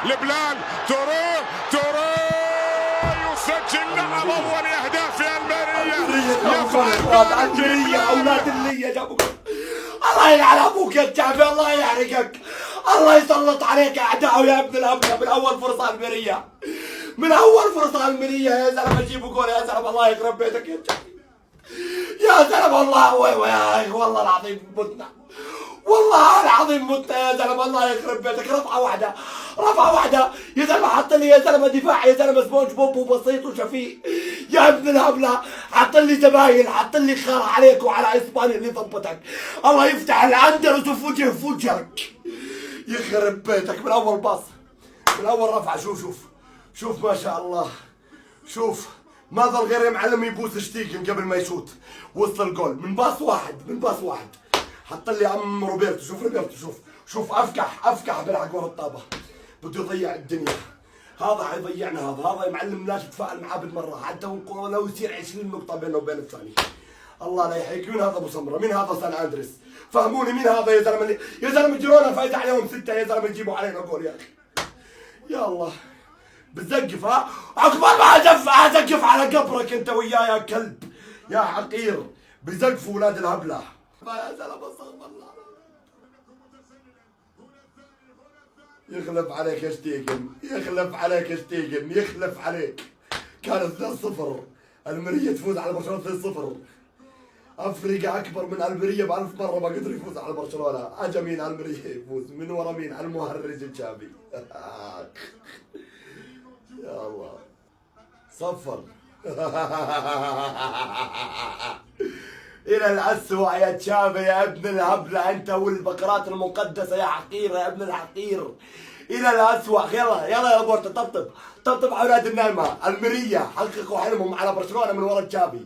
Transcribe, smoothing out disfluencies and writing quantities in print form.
لبلال تورو يسجل لعب اول اهداف في المرية اولاد اللي جابوا الله يلعن ابوك يا تشافي، الله يحرقك، الله يسلط عليك اعداء يا ابن الابنه. من اول فرصه المرية، من اول فرصه المرية يا زلمه جيبوا جول يا زلمه. الله يخرب بيتك يا تشافي يا زلمه. والله يا اخي والله العظيم متنا، والله العظيم متنا يا زلمه. الله يخرب بيتك. رفعه واحده يا زلمه. حط لي يا زلمه دفاع يا زلمه سبونج بوب وبسيط وشفيق يا ابن الهبله. حط لي زباين، حط لي خير عليك وعلى اسبانيا اللي ضبطك. الله يفتح الاندلس في وجهك يخرب بيتك. من اول باص، من اول رفعه. شوف ما شاء الله. شوف ما ظل غير يا معلم يبوس شتيجن قبل ما يشوت. وصل الجول من باص واحد. حط لي عم روبرتو. شوف روبرتو، شوف افكح بيلعب ورا الطابه. بده يضيع الدنيا. هذا حيضيعنا. هذا يا معلم لا تتفاعل معاه بالمره، حتى لو يصير 20 نقطه بينه وبين الثاني. الله لا يحييك. مين هذا ابو سمره؟ مين هذا سان اندريس؟ فهموني مين هذا يا زلمه؟ يا زلمه جيرونا فايز عليهم 6 يا زلمه. يجيبوا علينا جول يا اخي. يا الله بتزقف. ها عقبال ما ازقف على قبرك انت وياي يا كلب يا حقير. بزقفوا اولاد الهبله. يا زلمه استغفر الله. يخلف عليك يا شتيجن، يخلف عليك. كان 2-0 المرية تفوز على برشلونة 2-0. افريقيا اكبر من المرية ب1000 مرة ما قدر يفوز على برشلونة. اجا مين المرية يفوز؟ من ورا مين؟ المهرج الشابي. يا الله صفر. إلى الأسوأ يا تشافي يا ابن الهبلة أنت والبقرات المقدسة يا حقير يا ابن الحقير. إلى الأسوأ. يلا يا بورتا طبطب على أولاد النايمة. المرية حققوا حلمهم على برشلونة من ورا تشافي.